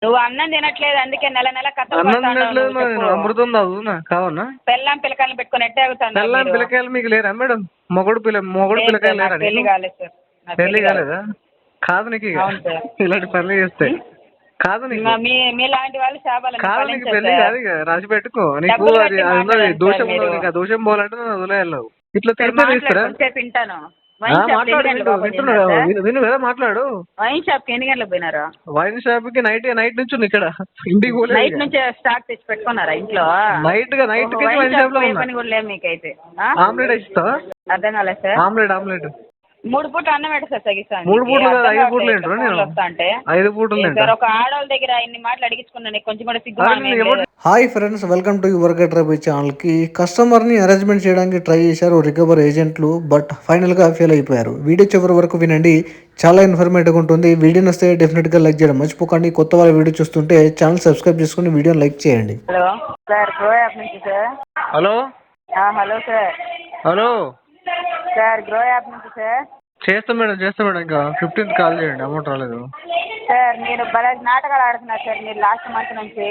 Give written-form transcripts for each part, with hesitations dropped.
నువ్వు అన్నం తినట్లేదు, అందుకే నెల నెల అన్నం తినట్లేదు నేను అమృతం తాగుతున్నా కావన్నా. పెళ్ళాం పిల్లకాయలు పెట్టుకుని ఎట్టే అవుతాను. పెళ్ళాం పిల్లకాయలు మీకు లేరా మేడం? మొగుడు పిల్లకాయలు లేరా? పెళ్లి కాలేదు సార్. పెళ్లి కాలేదా? కాదు నీకు ఇలాంటి పనులు చేస్తే కాదు నీకు. మీలాంటి వాళ్ళు కాదు నీకు పెళ్లి కాదు ఇక రాసి పెట్టుకో. నీకు అది ఉన్నది దోషం ఉండదు. నీకు ఆ దోషం పోవాలంటే వదిలేయాలి. ఇట్లా తెలిసే తీస్తారా? వింటాను. మాట్లాడు విను కదా మాట్లాడు. వైన్ షాప్ కి ఎన్ని గంటలకు పోయినారు? వైన్ షాప్ కి నైట్ నుంచి ఇక్కడ ఇంటికి నైట్ నుంచి స్టాక్ తెచ్చి పెట్టుకున్నారా ఇంట్లో? నైట్ కి వైన్ షాప్ లో పని కూడా లేదు మీకైతే. ఆమ్లెట్ ఇస్తావా? అర్థం కాలేదు సార్. ఆమ్లెట్ 3 పూటలు అన్నం పెడతా సార్ తగ్గిస్తాను. 3 పూటలు కాదు 5 పూటలు ఏంటో నేను. 5 పూటలు సార్ ఒక ఆడవాళ్ళ దగ్గర ఇన్ని మాటలు అడిగించుకున్నాను, కొంచెం కూడా సిగ్గు. Hi friends, welcome to your get rabi ఛానల్కి. కస్టమర్ని అరేంజ్మెంట్ చేయడానికి ట్రై చేశారు రికవర్ ఏజెంట్లు, బట్ ఫైనల్గా ఫెయిల్ అయిపోయారు. వీడియో చివరి వరకు వినండి, చాలా ఇన్ఫర్మేటివ్గా ఉంటుంది. వీడియో వస్తే డెఫినెట్గా లైక్ చేయడం మర్చిపోకండి. కొత్త వాళ్ళ వీడియో చూస్తుంటే ఛానల్ సబ్స్క్రైబ్ చేసుకుని వీడియోని లైక్ చేయండి. హలో సార్, గ్రో యాప్ నుంచి sir. Hello hello sir. Hello sir, grow app నుంచి సార్. చేస్తాం మేడం ఇంకా 15th కాల్ చేయండి. అమౌంట్ రాలేదు సార్. మీరు భలే నాటకాలు ఆడుతున్నారు సార్. మీరు లాస్ట్ మంత్ నుంచి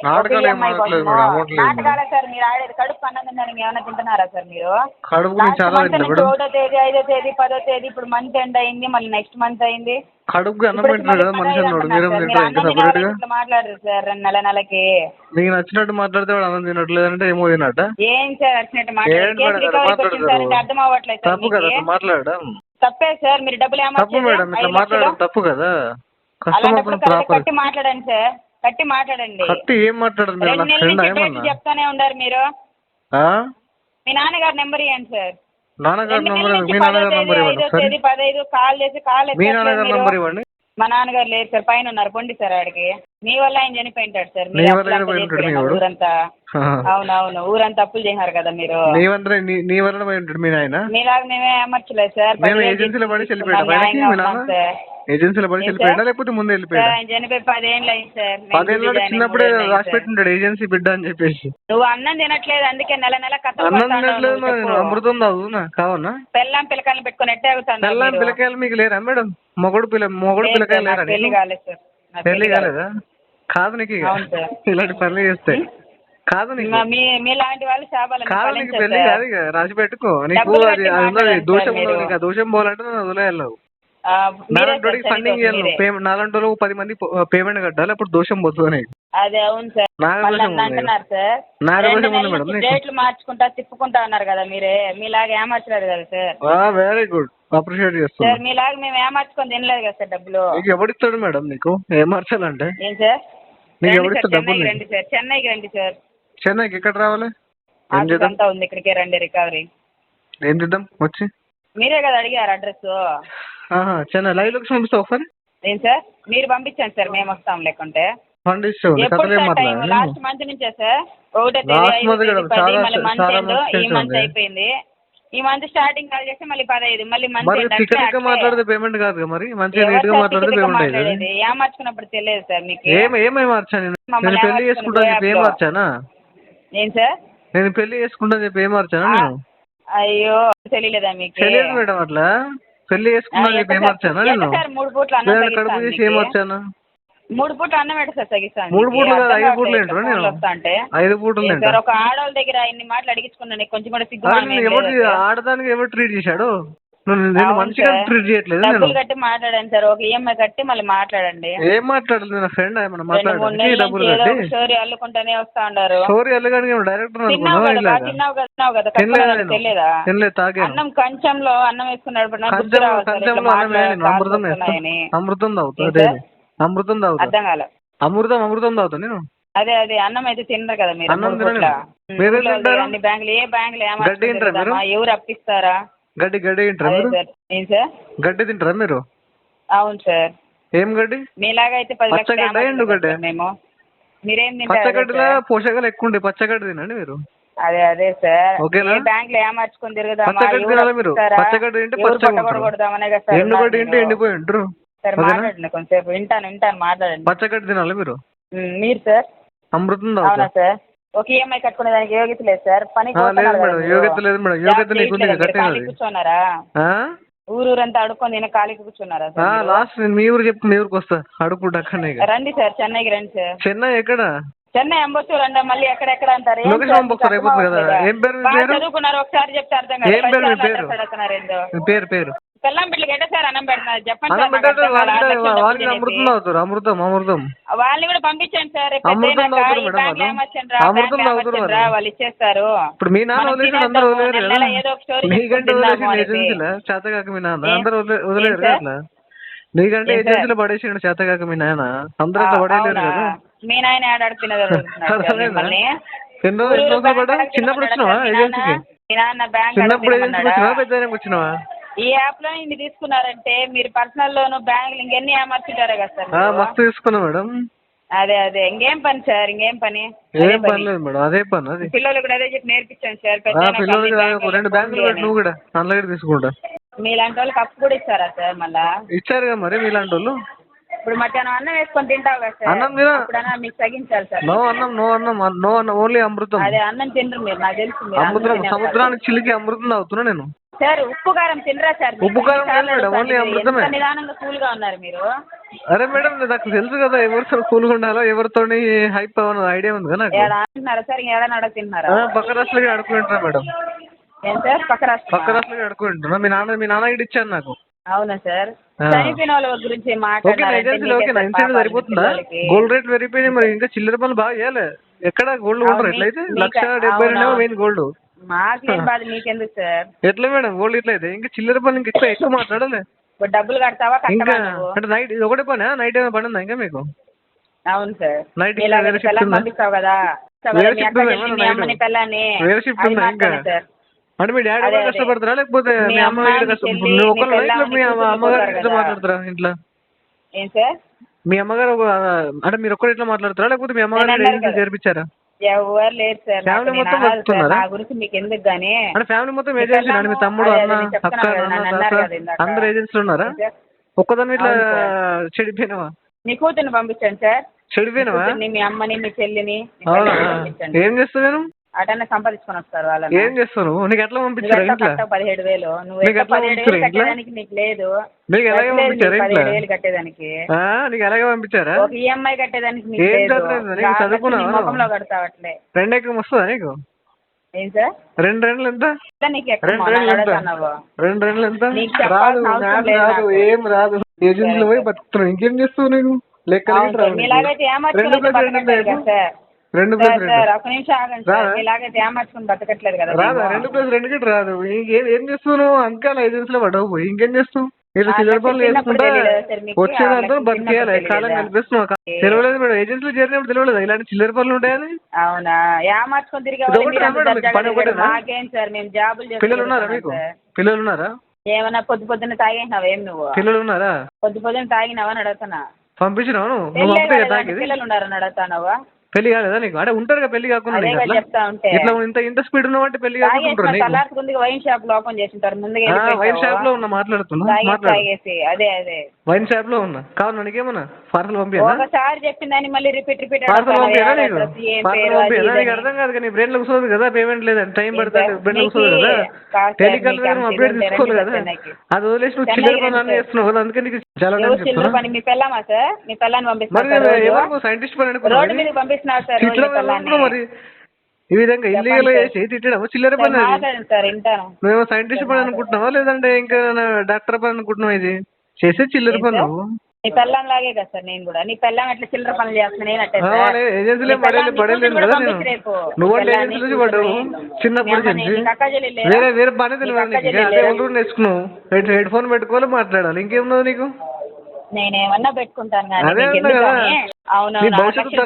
నాటకాలు ఏం ఆడట్లేదు మేడం. అమౌంట్ లేదు. నాటకాలే సార్ మీరు ఆడేది. కడుపు అన్నం తినడానికి ఏమైనా తింటున్నారా సార్ మీరు? కడుపు చాలా 1వ తేదీ 5వ తేదీ 10వ తేదీ ఇప్పుడు మంత్ ఎండ్ అయింది, మళ్ళీ నెక్స్ట్ మంత్ అయింది. కడుపుకి అన్నం పెట్టినాడు కదా మనిషి అన్నాడు. మీరేం తింటారు ఇంకా సపరేట్ గా మాట్లాడరు సార్. నెలకి నీకు నచ్చినట్టు మాట్లాడితే వాడు అన్నం తినట్లేదు అంటే ఏమో తినట్ట. ఏం సార్ నచ్చినట్టు మాట్లాడారు? అర్థం అవ్వట్లేదు. తప్పు కదా మాట్లాడడం. తప్పే సార్. మీరు డబ్బులు తప్పు మేడం, ఇట్లా మాట్లాడడం తప్పు కదా. కస్టమర్ కట్టి మాట్లాడండి సార్. కట్టి మాట్లాడండి. కట్టి ఏం మాట్లాడదు మీరు? నా ఫ్రెండ్ ఏమన్నా చెప్తానే ఉన్నారు మీరు. మీ నాన్నగారి నెంబర్ ఇవ్వండి సార్. నాన్నగారి నెంబర్? మీ నాన్నగారి నెంబర్ ఇవ్వండి. 15 కాల్ చేసి మీ నాన్నగారి నెంబర్ ఇవ్వండి. మా నాన్నగారు లేదు సార్, పైన ఉన్నారు. పొండి సార్ ఆడికి. మీ వల్ల ఆయన చనిపోయింటాడు సార్. ఊరంతా అవునవును ఊరంతా అప్పులు చేశారు కదా మీరు. నీ వల్ల ఉంటాడు మీ నాయన. మీలాగా మేమే అమర్చలేదు సార్. ఏజెన్సీలో పడి వెళ్ళిపోయాడు. ఏజెన్సీలో పడి వెళ్ళిపోయాడా లేకపోతే ముందు వెళ్ళిపోయాడు? ఆయన చనిపోయి 10 ఏళ్ళు అయింది సార్. 10 ఏళ్ళు చిన్నప్పుడే రాసి పెట్టుంటాడు ఏజెన్సీ బిడ్డ అని చెప్పేసి. నువ్వు అన్నం తినట్లేదు, అందుకే నెల నెల అన్నం తినట్లేదు నేను అమృతం తాగుతున్నా కావన్నా. పెళ్ళాం పిల్లకాయలు పెట్టుకుని ఎట్టే అవుతాను. పెళ్ళాం పిల్లకాయలు మీకు లేరా మేడం? మొగుడు పిల్లకాయలు లేరా? పెళ్లి కాలేదు సార్. పెళ్లి కాలేదా? కాదు నీకు ఇలాంటి పనులు చేస్తే కాదు నీకు. మీలాంటి వాళ్ళు కాదు నీకు పెళ్లి కాదు ఇక రాసి పెట్టుకో. నీకు అది ఉన్నది దోషం ఉండదు. నీకు ఆ దోషం పోవాలంటే వదిలేయాలి. నాలంటి ఫండింగ్ చేయాలి. నాలంటి 10 మంది పేమెంట్ కట్టాలి, అప్పుడు దోషం పోతుంది. అదే అవును సార్. అంటున్నారు సార్. నాగదోషం ఉంది మేడం. డేట్లు మార్చుకుంటా తిప్పుకుంటా అన్నారు కదా మీరే. మీలాగా ఏమార్చలేదు కదా సార్. వెరీ గుడ్, అప్రిషియేట్ చేస్తాను సార్. మీలాగా మేము ఏమార్చుకొని తినలేదు కదా సార్ డబ్బులు. నీకు ఎవడిస్తాడు మేడం? నీకు ఏమార్చాలంటే ఏం సార్? నీకు ఎవడిస్తాడు డబ్బులు? రండి సార్, చెన్నైకి రండి సార్. చెన్నైకి ఎక్కడ రావాలి? అంతా ఉంది, ఇక్కడికే రండి. రికవరీ ఏం చేద్దాం వచ్చి? మీరే కదా అడిగారు అడ్రస్. చెన్నై లైవ్ లొకేషన్ పంపిస్తావు ఒకసారి? ఏం సార్? మీరు పంపించండి సార్, మేము వస్తాం. లేకుంటే ఫండ్ ఇస్తావు. లాస్ట్ మంత్ నుంచే సార్. 1వ తేదీ మళ్ళీ మంత్ ఎండ్. ఈ మంత్ అయిపోయింది. ఈ మంత్ స్టార్టింగ్ కాల్ చేస్తే మళ్ళీ 15, మళ్ళీ మంత్ మాట్లాడితే పేమెంట్ కాదు మరి. మంచిగా నీట్ గా మాట్లాడితే పేమెంట్ అయ్యేది. ఏమార్చుకున్నప్పుడు తెలియదు సార్ మీకు. ఏమేమి మార్చాను నేను? పెళ్లి చేసుకుంటా చెప్పి ఏం మార్చానా? ఏం సార్? నేను పెళ్లి చేసుకుంటా చెప్పి ఏం మార్చానా నేను? అయ్యో తెలియలేదా మీకు? తెలియదు మేడం. అట్లా పెళ్లి చేసుకున్నా చెప్పి ఏం మార్చానా నేను? 3 పూట్ల అన్నం కడుపు చేసి ఏం మార్చానా? 3 పూట్ల అన్నం పెడతా తగ్గిస్తాను. 3 పూటలు కాదు 5 పూటలు ఏంటో నేను. 5 పూటలు సార్. ఒక ఆడవాళ్ళ దగ్గర ఇన్ని మాటలు అడిగించుకున్నాను, కొంచెం కూడా సిగ్గు. ఆడదానికి ఎవరు ట్రీట్ చేశాడు? నేను మంచిగా ట్రీట్ చేయట్లేదు. డబ్బులు కట్టి మాట్లాడండి సార్. ఒక ఈఎంఐ కట్టి మళ్ళీ మాట్లాడండి. ఏం మాట్లాడలేదు? నా ఫ్రెండ్ ఏమన్నా మాట్లాడండి. డబ్బులు కట్టి స్టోరీ అల్లుకుంటానే వస్తా ఉన్నారు. స్టోరీ అల్లుగానే డైరెక్టర్ తిన్నావు కదా. తినలేదు, తాగాను. అన్నం కంచంలో అన్నం వేసుకున్నాడు. అమృతం తాగుతా. అమృతం తాగుతా. అర్థం కాలే. అమృతం తాగుతా నేను. అదే అన్నం అయితే తినరు కదా మీరు. అన్నం తినరు. అన్ని బ్యాంకులు ఏ బ్యాంకులు ఏమో ఎవరు అప్పిస్తారా? గడ్డి తింటారా మీరు? ఏం సార్? గడ్డి తింటారా మీరు? అవును సార్. ఏం గడ్డి? మీలాగా అయితే 10 పచ్చగడ్డ ఎండుగడ్డ? మేము మీరేం పచ్చగడ్డలో పోషకాలు ఎక్కువ ఉండే పచ్చగడ్డ తినండి మీరు. అదే సార్. ఓకేనా? బ్యాంకులు ఏమార్చుకొని తిరుగుదామా? పచ్చగడ్డ తినాలి మీరు. పచ్చగడ్డ తింటే పచ్చగా, ఎండుగడ్డ తింటే ఎండిపోయి ఉంటారు. మాట్లాడండి కొంచెంసేపు. వింటాను మాట్లాడండి. పచ్చగడ్డ తినాలి మీరు. మీరు సార్? అమృతం అవునా సార్? ఒక ఈఎంఐ కట్టుకునే దానికి యోగ్యత లేదు సార్. పని యోగ్యత లేదు మేడం. యోగ్యత నీకు కూర్చోన్నారా? ఊరూరంతా అడుక్కొని తిన ఖాళీకి కూర్చున్నారా సార్ మీరు? లాస్ట్ నేను మీ ఊరు చెప్తే మీ ఊరికి వస్తా అడుక్కుంటా అక్కడనే ఇక. రండి సార్, చెన్నైకి రండి సార్. చెన్నై ఎక్కడ? చెన్నై అంబత్తూరు అండి, మళ్ళీ ఎక్కడెక్కడ అంటారు? లొకేషన్ పంపిస్తారు అయిపోతుంది కదా. ఏం పేరు మీ పేరు? చదువుకున్నారు, ఒకసారి చెప్తే అర్థం కాదు. ఏం పేరు మీ పేరు? మీ పేరు పేరు పెళ్ళం బిడ్డలకి ఎట్లా సార్ అన్నం పెడుతున్నారు చెప్పండి అన్నం సార్. నాకు పెట్టారు అర్థం కాదు. వాళ్ళకి అమృతం తాగుతారు. అమృతం అమృతం వాళ్ళని కూడా పంపించండి సార్. రేపు అమృతం పెద్దయినాక తాగుతారు ఈ మేడం బ్యాంక్ వాళ్ళు. ఏమొచ్చండి రా, అమృతం బ్యాంక్ తాగుతారు ఏమొచ్చండి వాళ్ళు. రా, వాళ్ళు ఇచ్చేస్తారు. ఇప్పుడు మీ నాన్న మనం వదిలేసి అందరూ తినేద్దాము, వదిలేరు నెల కదా. ఏదో ఒక స్టోరీ నీకంటే చెప్పుకొని వదిలేసి తిందాము అనేసి. ఏజెన్సీలో చేతగాక మీ నాన్న ఏం? అందరూ వదిలేరు ఏం కదా సార్? అట్లా. నీకంటే ఏం ఏజెన్సీలో పడేసాడు చేతగాక మీ నాన్న అందరూ అట్లా పడేయలేరు అవునా? కదా. మీ నాయన ఆడాడుతున్నది మిమ్మల్ని. ఎన్ని రోజులు పడ్డా? చిన్నప్పుడు వచ్చినావా ఏజెన్సీకి? మీ నాన్న బ్యాంక్ చిన్నప్పుడు ఏజెన్సీకి వచ్చినావా పెద్ద ఆయనకి వచ్చినావా? ఈ యాప్ లో ఇన్ని తీసుకున్నారంటే మీరు పర్సనల్ లోను బ్యాంకులు ఇంకెన్ని ఏమర్చుంటారా కదా సార్ మీరు? మస్తు తీసుకున్నా మేడం. అదే అదే, ఇంకేం పని సార్, ఇంకేం పని? ఏం పని లేదు మేడం, అదే పని. అది పిల్లలు కూడా అదే చెప్పి నేర్పించాను సార్. పిల్లలకి 2 బ్యాంకులు పెట్టి నువ్వు కూడా అందులో తీసుకుంటా. మీలాంటి వాళ్ళకి అప్పు కూడా ఇస్తారా సార్ మళ్ళా? ఇచ్చారు కదా మరి మీలాంటి వాళ్ళు. ఇప్పుడు మధ్యాహ్నం అన్నం వేసుకొని తింటావు కదా సార్, అన్నం తినా? అప్పుడన్నా మీకు తగ్గించాలి సార్. నో అన్నం నో అన్నం నో అన్నం ఓన్లీ అమృతం. అదే అన్నం తినరు మీరు, నాకు తెలుసు. మీరు అమృతం అన్నం తినేస్తారు. సముద్రానికి చిలికి అమృతం తాగుతున్నా నేను. సార్ ఉప్పు కారం తినరా సార్? ఉప్పు కారం లేదు మేడం, ఓన్లీ అమృతమే. ఎంత నిదానంగా కూల్ గా ఉన్నారు మీరు. అరే మేడం నాకు తెలుసు కదా ఎవరితో కూల్గా ఉండాలో ఎవరితో హైప్ అవ్వను ఐడియా ఉంది కదా నాకు. ఏడా అంటున్నారా సార్? ఏడా అడగ తింటున్నారా? పక్క రాష్ట్రాలకి అడుకుంటున్నా మేడం. ఏం సార్? పక్క రాష్ట్రాలకి అడుకుంటున్నా. మీ నాన్న ఇటు ఇచ్చాను నాకు. అవునా సార్? చనిపోయిన వాళ్ళ గురించి ఇన్సూరెన్స్ సరిపోతుందా? గోల్డ్ రేట్ పెరిగిపోయినాయి మరి, ఇంకా చిల్లర పనులు బాగా చేయాలి. ఎక్కడ గోల్డ్ కొంటారు ఎట్లయితే? 1,70,000 మెయిన్ గోల్డ్. మాకేం బాధ మీకెందుకు సార్? ఎట్లా మేడం గోల్డ్ ఇట్లా అయితే? ఇంకా చిల్లర పనులు ఇంకా ఎక్కువ మాట్లాడాలి. డబ్బులు కడతావా? ఇంకా అంటే నైట్ ఇది ఒకటే పని, నైట్ ఏమైనా పని ఉందా ఇంకా మీకు? అవును సార్. నైట్ పంపిస్తావు కదా మీ అమ్మని పిల్లని. వేరే షిఫ్ట్ ఉందా ఇంకా? అంటే మీ డాడీ కూడా కష్టపడతారా లేకపోతే మీ అమ్మ నువ్వు ఒక్కరు మీ అమ్మగారు ఇట్లా మాట్లాడతారా ఇంట్లో? ఏం సార్? మీ అమ్మగారు అంటే మీరు ఒక్కరు ఇట్లా మాట్లాడతారా లేకపోతే మీ అమ్మగారు చేర్పించారా? ఎవరు లేదు సార్. ఫ్యామిలీ మొత్తం బతుకుతున్నారా? నా గురించి మీకు ఎందుకు గానీ? అంటే ఫ్యామిలీ మొత్తం ఏజెన్సీ మీ తమ్ముడు అన్న అక్క అందరు ఏజెన్సీలు ఉన్నారా? ఒక్కదాన్ని ఇట్లా చెడిపోయినావా? మీ కూతుర్ని పంపించండి సార్. చెడిపోయినావా? మీ అమ్మని మీ చెల్లిని ఏం చేస్తావు నేను? అటన్నా సంపాదించుకొని వస్తారు వాళ్ళని. ఏం చేస్తాను? నీకు ఎట్లా పంపించారు? 17,000 నువ్వు 17,000 కట్టేదానికి నీకు లేదు. నీకు ఎలాగే పంపించారు? 17,000 కట్టేదానికి నీకు ఎలాగే పంపించారా? ఒక ఈఎంఐ కట్టేదానికి నీకు లేదు. ముఖంలో కడతావు అట్లే. 2 ఎకరం వస్తుందా నీకు? ఏం సార్? 2 రెండ్లు ఎంత? నీకు ఎక్కువ 2 రెండ్లు ఎంత? రాదు ఏం రాదు. ఏజెన్సీలో పోయి బతుకుతున్నావు, ఇంకేం చేస్తావు? నీకు లెక్క మీలాగైతే ఏమర్చుకోలేదు సార్. 2+2 ఒక నిమిషం ఆగండి సార్. మీలాగైతే ఏమర్చుకుని బతకట్లేదు కదా. రాదా? 2+2 కి రాదు. ఏం చేస్తావు నువ్వు? అంకాల ఏజెన్సీలో పడవు పోయి ఇంకేం చేస్తావు? ఇట్లా చిల్లర పనులు వేసుకుంటా వచ్చేదంతా బతికేయాలి. కాలం కనిపిస్తున్నావు. తెలియలేదు మేడం, ఏజెన్సీలో చేరినప్పుడు తెలియలేదు ఇలాంటి చిల్లర పనులు ఉంటాయని. అవునా? ఏమర్చుకొని తిరిగి మాకేం సార్, మేము జాబులు. పిల్లలు ఉన్నారా మీకు? పిల్లలు ఉన్నారా? ఏమన్నా పొద్దున తాగినావా? ఏం నువ్వు పిల్లలు ఉన్నారా? పొద్దున తాగినావా అని అడుగుతున్నా. పంపించినావు? పిల్లలు ఉన్నారని అడుగుతానావా? పెళ్లి కాలేదా నీకు? అంటే ఉంటారు కదా పెళ్లి కాకుండా. చెప్తా ఉంటే ఇట్లా ఇంత స్పీడ్ ఉన్నావు అంటే పెళ్లి కాకుండా. వైన్ షాప్ లో ఓపెన్ చేసి ఉంటారు ముందుగా. వైన్ షాప్ లో ఉన్నా మాట్లాడుతున్నా. అదే అదే వైన్ షాప్ లో ఉన్నా. కావాలి నీకేమన్నా పార్సల్ పంపియా? ఒకసారి చెప్పిందని మళ్ళీ రిపీట్ పార్సల్ పంపియా? నీకు పార్సల్ పంపియా? నీకు అర్థం కాదు కానీ బ్రెయిన్ లో కూర్చోదు కదా, పేమెంట్ లేదని టైం పడుతుంది. బ్రెయిన్ లో కూర్చోదు కదా, టెలికాలర్ అప్డేట్ తీసుకోవాలి కదా. అది వదిలేసి నువ్వు చిల్లర పని అన్నీ చేస్తున్నావు కదా, అందుకే నీకు చాలా మీ పెళ్ళామా సార్? మీ పెళ్ళాన్ని పంపిస్తారు. ఎవరు సైంటిస్ట్ పని అనుకున్నావు? మరి ఈ విధంగా ఇల్లీగల్ చేసి తిట్టడం చిల్లర పని. మేము సైంటిస్ట్ పని అనుకుంటున్నావా లేదంటే ఇంకా డాక్టర్ పని అనుకుంటున్నావా? ఇది చేసే చిల్లర పని. నువ్వు నీ పెళ్ళం లాగే కదా సార్ నేను కూడా. నీ పెళ్ళం ఎట్లా చిల్లర పనులు చేస్తున్నా? ఏజెన్సీలో పడేలేదు కదా నేను. నువ్వు ఏజెన్సీలో పడ్డావు చిన్నప్పుడు నుంచి. వేరే పని తెలియదు. అదే ఒంటరి నేర్చుకున్నావు. హెడ్ ఫోన్ పెట్టుకోవాలి, మాట్లాడాలి, ఇంకేమున్నది నీకు? నేనేమన్నా పెట్టుకుంటాను భవిష్యత్తు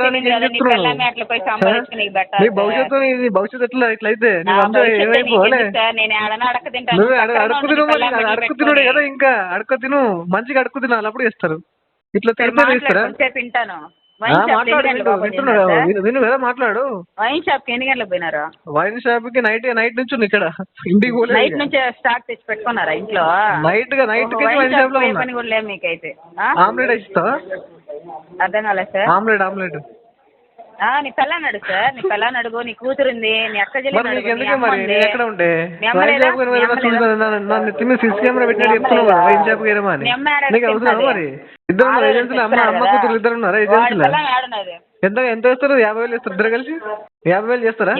ఎట్లా ఇట్లయితే ఏమైపోలే. అడుక్కు తినుడే కదా, ఇంకా అడుక్కు తిను, మంచిగా అడుక్కు తినాలి, అప్పుడు ఇస్తారు. ఇట్లా తింటారా? విను కదా, మాట్లాడు. వైన్ షాప్ ఎన్ని గంటలకు పోయినారు? వైన్ షాప్ కి నైట్ నుంచి ఉంది ఇక్కడ. ఇంటికి నైట్ నుంచి స్టాక్ తెచ్చి పెట్టుకున్నారా ఇంట్లో? నైట్ వైన్ షాప్ లో పని కూడా లేదు మీకైతే. ఆమ్లెట్ ఇస్తావా? అర్థం కాలేదు సార్. ఆమ్లెట్ నీ పిల్లని అడుగు సార్, నీ పిల్లని అడుగు, నీ కూతురుంది, నీ అక్క చెల్లి ఎక్కడ ఉంటే మరి ఇద్దరు ఏజెన్సీలు అమ్మ కూతురు ఇద్దరు ఉన్నారా ఏజెన్సీలో? ఎంత వేస్తారు? 50,000 ఇస్తారు ఇద్దరు కలిసి? 50,000 చేస్తారా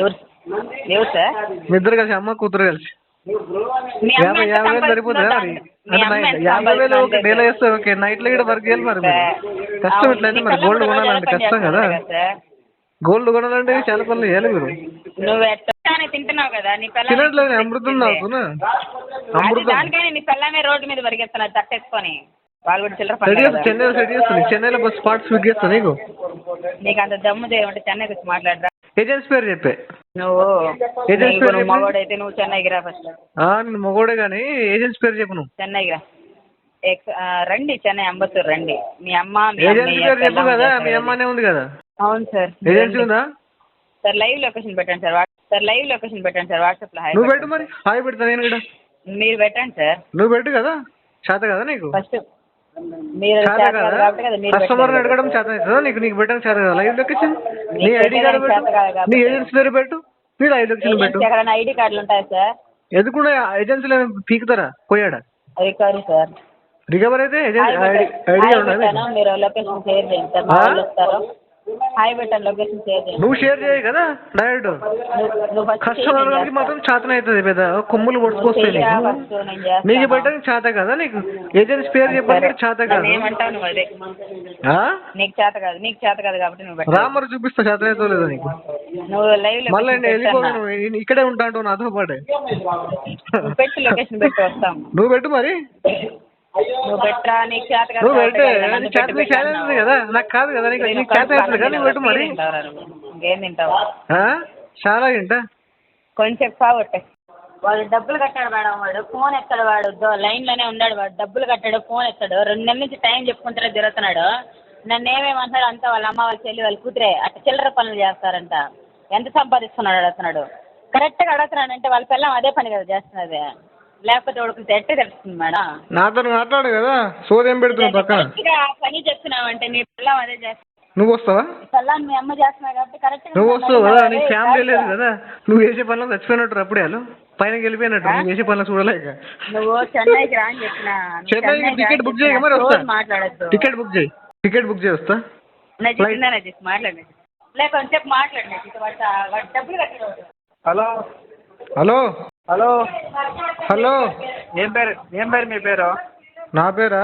మీ ఇద్దరు కలిసి అమ్మ కూతురు కలిసి? 50,000 సరిపోతుందా మరి? అంటే 50,000 ఒక డేలో వేస్తారు, ఓకే. నైట్ లో కూడా వర్క్ చేయాలి మరి. మీరు కష్టం ఎట్లయితే మరి గోల్డ్ కొనాలంటే కష్టం కదా. గోల్డ్ కొనాలంటే చాలా పనులు చేయాలి మీరు. తింటున్నావు కదా, తినట్లేదు, అమృతం తాగుతున్నా. అమృతం నీ పిల్లమే రోడ్డు మీద పరిగెత్తున్నారు తట్టేసుకొని. చెన్నైలో సెట్ చేస్తుంది. చెన్నైలో బస్ స్పాట్ స్విగ్ చేస్తా నీకు. నీకు అంత దమ్ము చేయమంటే చెన్నైకి వచ్చి మాట్లాడరా. ఏజెన్సీ పేరు చెప్పే. నువ్వు ఏజెన్సీ పేరు మగోడైతే నువ్వు చెన్నైకి రా ఫస్ట్. నేను మగోడే కానీ ఏజెన్సీ పేరు చెప్పు. నువ్వు చెన్నైకి రా, రండి చెన్నై అంబత్తూరు రండి. మీ అమ్మ ఏజెన్సీ పేరు చెప్పు కదా. మీ అమ్మనే ఉంది కదా. అవును సార్. ఏజెన్సీ ఉందా సార్? లైవ్ లొకేషన్ పెట్టండి సార్, లైవ్ లొకేషన్ పెట్టండి సార్ వాట్సాప్ లో. నువ్వు పెట్టు మరి, హాయ్ పెడతా నేను కూడా. మీరు పెట్టండి సార్. నువ్వు పెట్టు కదా, చేత కదా నీకు? ఫస్ట్ మీరు కస్టమర్ అడగడం చేత అవుతుందా నీకు? నీకు పెట్టడం చేత కదా. లైవ్ లొకేషన్ నీ ఐడి కార్డు పెట్టు, నీ ఏజెన్సీ పేరు పెట్టు, నీ లైవ్ లొకేషన్ పెట్టు. ఐడి కార్డులు ఉంటాయి సార్. ఎందుకు ఏజెన్సీలో పీకుతారా పోయాడా? Recovery sir. రికవర్ అయితే ఏజెన్సీ ఐడి మీరు లొకేషన్ షేర్ చేయండి సార్, మా వాళ్ళు వస్తారు. హాయ్ పెట్టండి, లొకేషన్ షేర్ చేయండి. నువ్వు షేర్ చేయి కదా డైరెక్ట్. కస్టమర్ గారికి మాత్రం చేతన అవుతుంది పెద్ద కొమ్ములు పొడుచుకొస్తాయి నీకు పెట్టడానికి చేత కదా నీకు? ఏజెన్సీ పేరు చెప్పండి చేత కదా. ఏమంటావు నువ్వు? అదే నీకు చేత కాదు, నీకు చేత కాదు కాబట్టి నువ్వు రామరు చూపిస్తా చేత అవుతుందో లేదా నీకు. నువ్వు లైవ్ మళ్ళీ వెళ్ళిపోను, ఇక్కడే ఉంటాంటావు నాతో పాటే. పెట్టు, లొకేషన్ పెట్టి వస్తాం. నువ్వు పెట్టు మరి. నువ్వు పెట్టరా, నీకు చేత కాదు. నువ్వు పెట్టే చేత కదా, నాకు కాదు కదా. నీకు చేత అవుతుంది కదా, నువ్వు పెట్టు మరి. ఇంకేం తింటావు? చాలా తింటా. కొంచెం సాగొట్టే. వాడు డబ్బులు కట్టాడు మేడం, వాడు ఫోన్ ఎత్తాడు, వాడు లైన్ లోనే ఉన్నాడు, వాడు డబ్బులు కట్టాడు, ఫోన్ ఎత్తాడు. 2 నెలల నుంచి టైం చెప్పుకుంటారా తిరుగుతున్నాడు. నన్ను ఏమేమంటాడు అంతా వాళ్ళ అమ్మ వాళ్ళ చెల్లి వాళ్ళ కూతురే అట్లా చిల్లర పనులు చేస్తారంట. ఎంత సంపాదిస్తున్నాడు అడుగుతున్నాడు. కరెక్ట్గా అడుగుతున్నాడు అంటే వాళ్ళ పిల్లం అదే పని కదా చేస్తున్నది, లేకపోతే వాడికి ఎట్టే తెలుస్తుంది మేడం. నాతో మాట్లాడు కదా, సోదేం పెడుతున్నావు పక్కన. పని చెప్తున్నావంటే మీ పిల్లం అదే చేస్తా. నువ్వు వస్తావా? పిల్లని మీ అమ్మ చేస్తున్నావు కాబట్టి కరెక్ట్. నువ్వు వస్తావు కదా, నీకు ఫ్యామిలీ లేదు కదా. నువ్వు చేసే పనులు చచ్చిపోయినట్టు అప్పుడే వాళ్ళు పైన వెళ్ళిపోయినట్టు. నువ్వు చేసే పనులు చూడలేక. నువ్వు చెన్నైకి రా అని చెప్పిన. చెన్నైకి టికెట్ బుక్ చేయ మరి వస్తా. మాట్లాడద్దు, టికెట్ బుక్ చేయి, టికెట్ బుక్ చేయి వస్తా. మాట్లాడి లేక కొంచెంసేపు మాట్లాడినట్టు వాడు డబ్బులు కట్టాడు. Hello hello hello hello. ఏం పేరు మీ పేరు? నా పేరా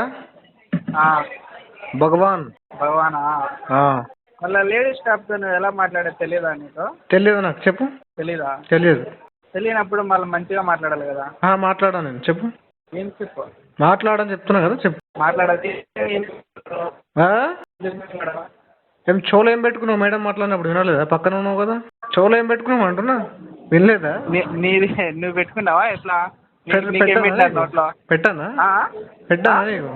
భగవాన్. భగవానా? మళ్ళీ లేడీస్ స్టాఫ్తో నువ్వు ఎలా మాట్లాడేది తెలియదా నీకు? తెలియదు నాకు, చెప్పు. తెలీదా? తెలియదు. తెలియనప్పుడు మళ్ళీ మంచిగా మాట్లాడాలి కదా. మాట్లాడాను నేను, చెప్పు. ఏం చెప్పు? మాట్లాడని చెప్తున్నా కదా, చెప్పు. మాట్లాడాలి. ఏం చెవులో ఏం పెట్టుకున్నావు మేడం మాట్లాడినప్పుడు? వినలేదా? పక్కన ఉన్నావు కదా, చెవులో ఏం పెట్టుకున్నావు అంటున్నా, వినలేదా? నీది నువ్వు పెట్టుకున్నావా? ఎట్లా పెట్టానా? పెట్టానా నీకు?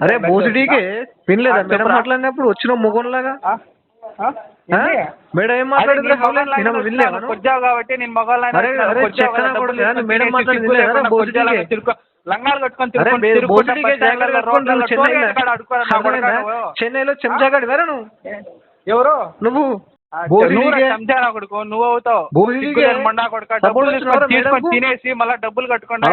అరే బోసిడీకే వినలేదా? మేడం మాట్లాడినప్పుడు వచ్చిన మొగంలాగా. మేడం ఏం మాట్లాడింది? కాబట్టి నేను చెన్నైలో చెంచాగాడి వేరే నువ్వు. ఎవరు నువ్వు? నువ్వు అవుతావు తినేసి మళ్ళీ డబ్బులు కట్టుకుంటా.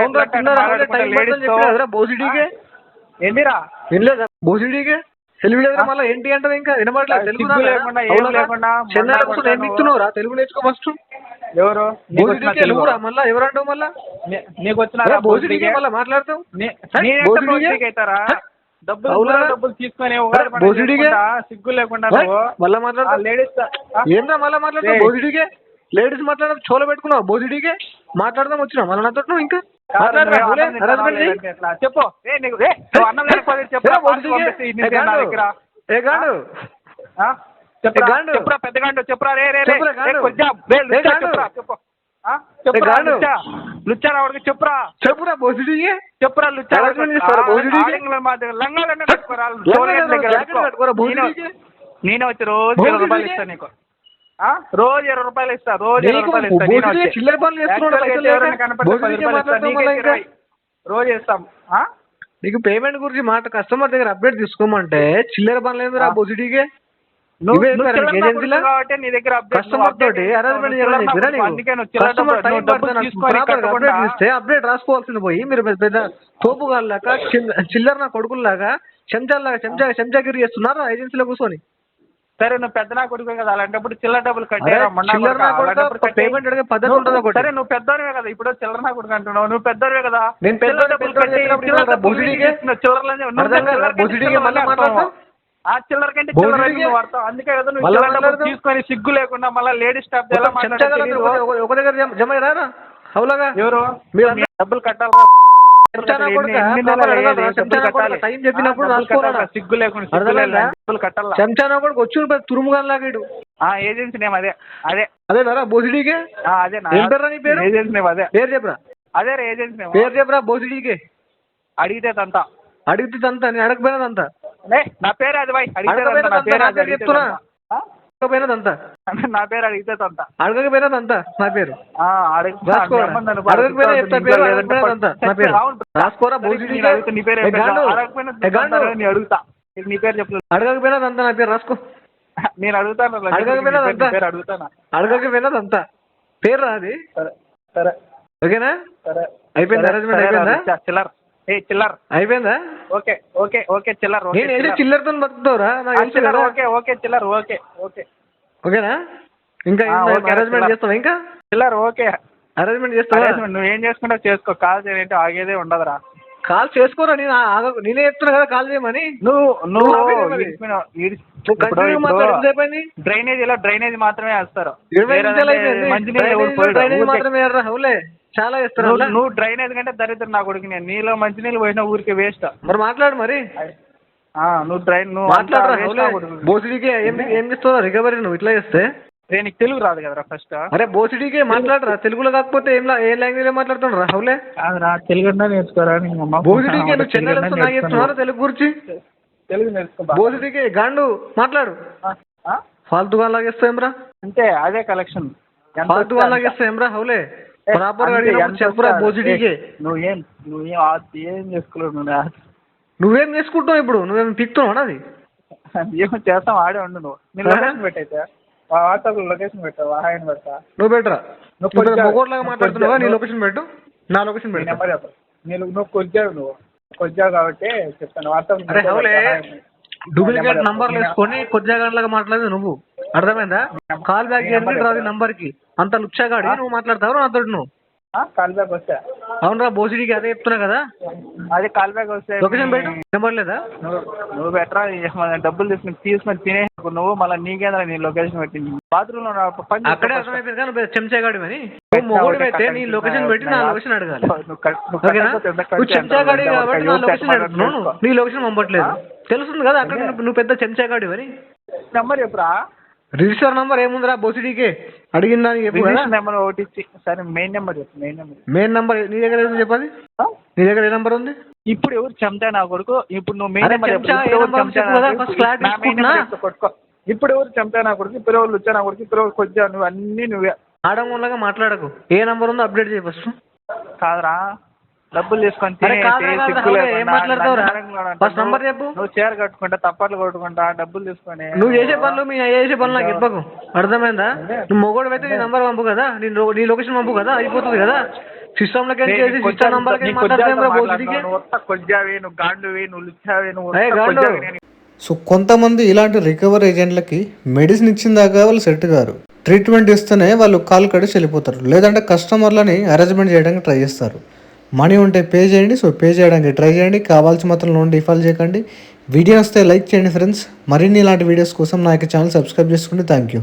ఏంటిరా వినలేదా? బోసిడీకే తెలియలేదురా. మళ్ళీ ఏంటి అంటారు? ఇంకా వినబడలేదు. తెలుగు చెన్నైరా, తెలుగు నేర్చుకో ఫస్ట్. ఎవరు తెలుగురా? మళ్ళీ ఎవరంటావు? మళ్ళా నీకు వచ్చిన బోసిడీకే మళ్ళీ మాట్లాడతావు. డబ్బులు తీసుకొని సిగ్గు లేకుండా మళ్ళీ మాట్లాడతావు. లేడీస్ ఏందా మళ్ళీ మాట్లాడతావు? బోసిడీకే లేడీస్ మాట్లాడడం చోలో పెట్టుకున్నావు. బోసిడీకే మాట్లాడదాం వచ్చినావు మళ్ళీ నాతో. నువ్వు ఇంకా చెప్పు. చెప్పురా పెద్దగాండు చెప్పురా. లుచ్చారావుడికి చెప్పురా. చెప్పురా బోసిడీకే చెప్పురా. నేనే వచ్చి రోజు 20 రూపాయలు ఇస్తా నీకు. రోజు 20 రూపాయలు ఇస్తా. రోజు 20 రూపాయలు ఇస్తా. రోజు ఇస్తాం. నీకు పేమెంట్ గురించి మాట కస్టమర్ దగ్గర అప్డేట్ తీసుకోమంటే చిల్లర పనులు ఏంది రా బొసిడీకే కాబట్టి నీ దగ్గర కస్టమర్ తోటి అరేంజ్మెంట్ చేయాలని చెప్పిరా నీకు కస్టమర్ టైం పడుతుంది ఇస్తే అప్డేట్ రాసుకోవాల్సింది పోయి మీరు పెద్ద తోపుగాళ్ళక చిల్లర నా కొడుకుల్లాగా చెంచాగిరి చేస్తున్నారా ఏజెన్సీలో కూర్చొని. సరే నువ్వు పెద్ద నా కొడుకు కదా, అలాంటప్పుడు చిల్లర డబ్బులు కట్టేరా పేమెంట్ అడిగే పద్ధతి ఉంటుంది. సరే నువ్వు పెద్దవే కదా, ఇప్పుడు చిల్లర నా కొడుకు అంటున్నావు, నువ్వు పెద్దవే కదా. నేను చిల్లర కంటే చిల్లర వాడతావు, అందుకే కదా నువ్వు చిల్లర డబ్బులు తీసుకొని సిగ్గు లేకుండా మళ్ళీ లేడీస్ స్టాఫ్ ఒక దగ్గర జమ రారా అవులాగా ఎవరు డబ్బులు కట్టాలి సిగ్గు లేకుండా చెంచానా కూడా వచ్చి తురుముగాలాగాడు. ఏజెన్సీ నేమ్ అదే అదే అదేనా బోసిడీకే అదే పేరు ఏజెన్సీ నేమ్ అదే పేరు చెప్పరా అదే ఏజెన్సీ నేమ్ పేరు చెప్పరా బోసిడీకే. అడిగితే తంతా అడిగితే తంతా నేను అడగపోయినదంతా నా పేరు అది బాయ్ చెప్తున్నా అడగపోయినదంతా నా పేరు అడిగితే తంతా అడగకపోయినదంతా నా పేరు రాసుకోరా అడుగుతా నీ పేరు చెప్పలేదు అడగకపోయినదంతా నా పేరు రాసుకో. నేను అడుగుతాను అడగకపోయినదంతా పేరు రాది. సరే ఓకేనా అయిపోయింది అరేంజ్మెంట్ అయిపోయిందా చిల్లర్ చిల్లర్ అయిపోయిందా ఓకే ఓకే ఓకే చిల్లర్ నేను చిల్లరతో బతుకుతావురా ఓకే ఓకే చిల్లర్ ఓకే ఓకే ఓకేనా ఇంకా అరేంజ్మెంట్ చేస్తావా ఇంకా చిల్లర్ ఓకే అరేంజ్మెంట్ చేస్తావా నువ్వేం చేసుకుంటావు చేసుకో, కాల్ చేయంటే ఆగేదే ఉండదురా. కాల్ చేసుకోరా నేనే చెప్తున్నా కదా కాల్ చేయమని. డ్రైనేజ్ మాత్రమే వేస్తారు, మాత్రమే చాలా ఇస్తారు. నువ్వు డ్రైనేజ్ కంటే దరిద్రం నా కొడుకు, నేను నీలో మంచినీళ్ళు పోయినా ఊరికి వేస్ట్. మరి మాట్లాడు మరి నువ్వు బోసిడీకే ఏం చేస్తావు రికవరీ నువ్వు ఇట్లా చేస్తే. నీకు తెలుగు రాదు కదరా ఫస్ట్. అరే బోసిడీకే మాట్లాడరా తెలుగులో కాకపోతే ఏ లాంగ్వేజ్ లో మాట్లాడుతున్నా రాహులే. తెలుగు నేర్చుకోరా బోసిడీకే నువ్వు చెన్నై తెలుగు గురించి తెలుగు నేర్చుకో. బోసిడీకే గాండు మాట్లాడు. ఫాల్తుగా లాగేస్తాం రా అంతే అదే కలెక్షన్. ఫాల్తుగా లాగేస్తాం రా హౌలే ప్రాపర్ చెప్పురా బోసిడీకే. నువ్వేం చేసుకోలేవు, నువ్వేం చేసుకుంటావు ఇప్పుడు నువ్వేం పిక్తున్నావు అది ఏమో చేస్తాం ఆడే ఉండు. నువ్వు నీ లొకేషన్ పెట్టయితే వాట్సాప్ లో లొకేషన్ పెట్టావు ఆయన పెడతా. నువ్వు పెట్టరా మొగోట్లాగా మాట్లాడుతున్నావా, నీ లొకేషన్ పెట్టు నా లొకేషన్ పెట్టు. నెంబర్ చెప్పు నువ్వు కొద్దిగా కాబట్టి చెప్తాను వాట్సాప్. డూప్లికేట్ నంబర్లు వేసుకొని కొద్దిగా మాట్లాడేది నువ్వు అర్థమైందా. కాల్ బ్యాక్ చేయండి రాదు నంబర్ కి అంత లుచ్చాగాడి నువ్వు మాట్లాడతావు నాతో నువ్వు. కాల్ బ్యాక్ వస్తే అవునరా బోసిడీకి అదే చెప్తున్నా కదా. అదే కాల్ బ్యాక్ వస్తే లొకేషన్ పెట్టు నెంబర్ లేదా నువ్వు బెటరా డబ్బులు తీసుకొని తినే నువ్వు మళ్ళీ నీకేంద్రా నీ లొకేషన్ పెట్టింది బాత్రూమ్ లో అక్కడే అర్థమైపోయింది కానీ నువ్వు చెంచాగాడి అని మొగుడు అయితే నీ లొకేషన్ పెట్టి నా లొకేషన్ అడగాలి. నువ్వు చెంచాగాడి కాబట్టి నా లొకేషన్ అడుగుతున్నాను, నీ లొకేషన్ పంపట్లేదు తెలుస్తుంది కదా. అక్కడ నువ్వు పెద్ద చెంచాగాడి అని. నెంబర్ చెప్పురా రిజిస్టర్ నంబర్ ఏముందిరా బోసిడీకే అడిగిన దానికి చెప్పు. నెంబర్ ఒకటి ఇచ్చి సరే మెయిన్ నెంబర్ చెప్పు. మెయిన్ నెంబర్ నీ దగ్గర ఏదో చెప్పాలి. నీ దగ్గర ఏ నెంబర్ ఉంది ఇప్పుడు? ఎవరు చెంచా నా కొడుకు ఇప్పుడు నువ్వు మెయిన్ నెంబర్ కొట్టుకో. ఇప్పుడు ఎవరు చెంచా నా కొడుకు, ఇప్పుడు ఎవరు వచ్చా నా కొడుకు, ఇప్పుడు ఎవరు కొద్దిగా నువ్వు అన్ని నువ్వే ఆడంగా మాట్లాడకు. ఏ నెంబర్ ఉందో అప్డేట్ చేయి ఫస్ట్. కాదురా డబ్బులు తీసుకొని ఫస్ట్ నంబర్ చెప్పు. నువ్వు చీర కట్టుకుంటా తప్పట్లు కొట్టుకుంటా డబ్బులు తీసుకొని నువ్వు చేసే పనులు మీ చేసే పనులు నాకు ఇవ్వకు అర్థమైందా. నువ్వు మొగోడు అయితే నీ నంబర్ పంపు కదా, నీ లొకేషన్ పంపు కదా అయిపోతుంది కదా. సిస్టమ్ లో సిస్టమ్ నంబర్ సో కొంతమంది ఇలాంటి రికవరీ ఏజెంట్లకి మెడిసిన్ ఇచ్చిన దాకా వాళ్ళు సెట్ గారు. ట్రీట్మెంట్ ఇస్తేనే వాళ్ళు కాల్ కడిచి వెళ్ళిపోతారు, లేదంటే కస్టమర్లని అరేంజ్మెంట్ చేయడానికి ట్రై చేస్తారు. మనీ ఉంటే పే చేయండి. సో పే చేయడానికి ట్రై చేయండి, కావాల్సిన మాత్రం లోన్ డిఫాల్ట్ చేయకండి. వీడియో వస్తే లైక్ చేయండి ఫ్రెండ్స్. మరిన్ని ఇలాంటి వీడియోస్ కోసం నా యొక్క ఛానల్ సబ్స్క్రైబ్ చేసుకోండి. Thank you.